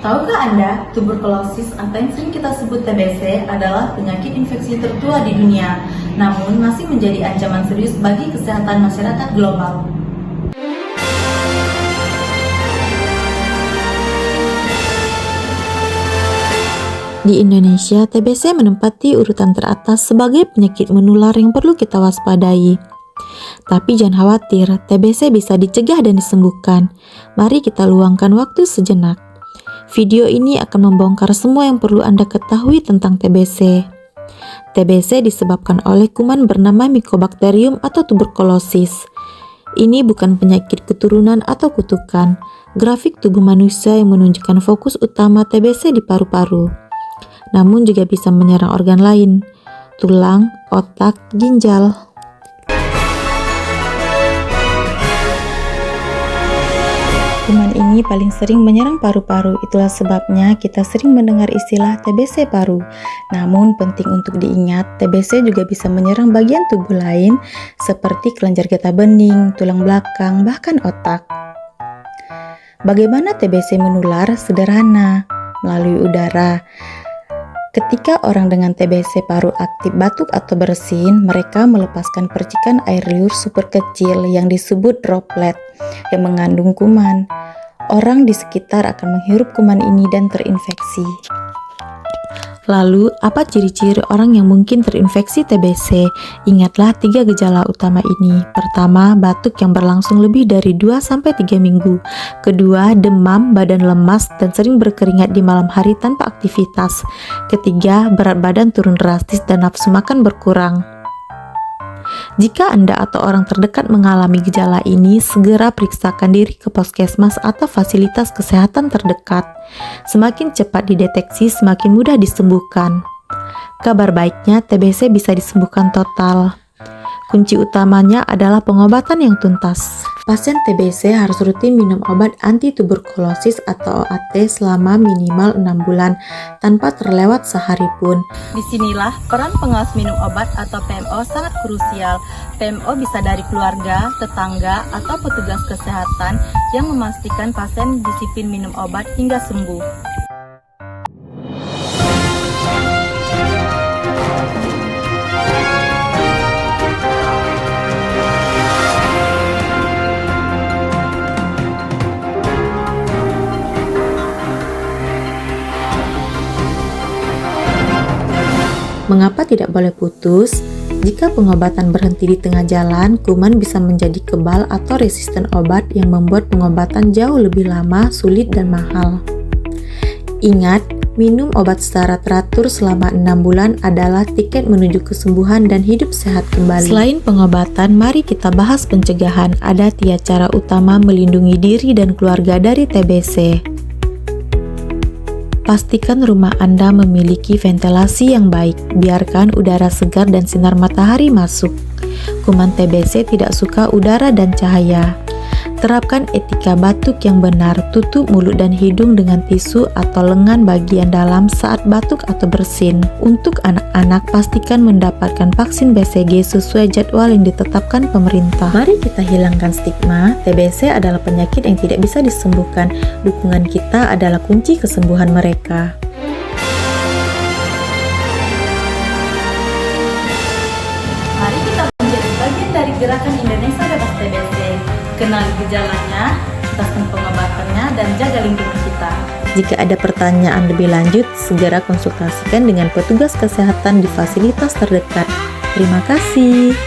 Tahukah Anda, tuberkulosis atau yang sering kita sebut TBC adalah penyakit infeksi tertua di dunia, namun masih menjadi ancaman serius bagi kesehatan masyarakat global. Di Indonesia, TBC menempati urutan teratas sebagai penyakit menular yang perlu kita waspadai. Tapi jangan khawatir, TBC bisa dicegah dan disembuhkan. Mari kita luangkan waktu sejenak. Video ini akan membongkar semua yang perlu Anda ketahui tentang TBC. TBC disebabkan oleh kuman bernama Mycobacterium atau tuberkulosis. Ini bukan penyakit keturunan atau kutukan. Grafik tubuh manusia yang menunjukkan fokus utama TBC di paru-paru. Namun juga bisa menyerang organ lain, tulang, otak, ginjal. Kuman ini paling sering menyerang paru-paru, itulah sebabnya kita sering mendengar istilah TBC paru. Namun penting untuk diingat, TBC juga bisa menyerang bagian tubuh lain seperti kelenjar getah bening, tulang belakang, bahkan otak. Bagaimana TBC menular? Sederhana, melalui udara. Ketika orang dengan TBC paru aktif batuk atau bersin, mereka melepaskan percikan air liur super kecil yang disebut droplet yang mengandung kuman. Orang di sekitar akan menghirup kuman ini dan terinfeksi. Lalu, apa ciri-ciri orang yang mungkin terinfeksi TBC? Ingatlah 3 gejala utama ini. Pertama, batuk yang berlangsung lebih dari 2-3 minggu. Kedua, demam, badan lemas, dan sering berkeringat di malam hari tanpa aktivitas. Ketiga, berat badan turun drastis dan nafsu makan berkurang. Jika Anda atau orang terdekat mengalami gejala ini, segera periksakan diri ke puskesmas atau fasilitas kesehatan terdekat. Semakin cepat dideteksi, semakin mudah disembuhkan. Kabar baiknya, TBC bisa disembuhkan total. Kunci utamanya adalah pengobatan yang tuntas. Pasien TBC harus rutin minum obat anti-tuberkulosis atau OAT selama minimal 6 bulan tanpa terlewat sehari pun. Disinilah peran pengawas minum obat atau PMO sangat krusial. PMO bisa dari keluarga, tetangga, atau petugas kesehatan yang memastikan pasien disiplin minum obat hingga sembuh. Mengapa tidak boleh putus? Jika pengobatan berhenti di tengah jalan, kuman bisa menjadi kebal atau resisten obat yang membuat pengobatan jauh lebih lama, sulit, dan mahal. Ingat, minum obat secara teratur selama 6 bulan adalah tiket menuju kesembuhan dan hidup sehat kembali. Selain pengobatan, mari kita bahas pencegahan. Ada 3 cara utama melindungi diri dan keluarga dari TBC. Pastikan rumah Anda memiliki ventilasi yang baik, biarkan udara segar dan sinar matahari masuk. Kuman TBC tidak suka udara dan cahaya. Terapkan etika batuk yang benar, tutup mulut dan hidung dengan tisu atau lengan bagian dalam saat batuk atau bersin. Untuk anak-anak, pastikan mendapatkan vaksin BCG sesuai jadwal yang ditetapkan pemerintah. Mari kita hilangkan stigma, TBC adalah penyakit yang tidak bisa disembuhkan. Dukungan kita adalah kunci kesembuhan mereka. Mari kita menjadi bagian dari gerakan Indonesia Bebas TBC. Kenali gejalanya, tuntaskan pengobatannya, dan jaga lingkungan kita. Jika ada pertanyaan lebih lanjut, segera konsultasikan dengan petugas kesehatan di fasilitas terdekat. Terima kasih.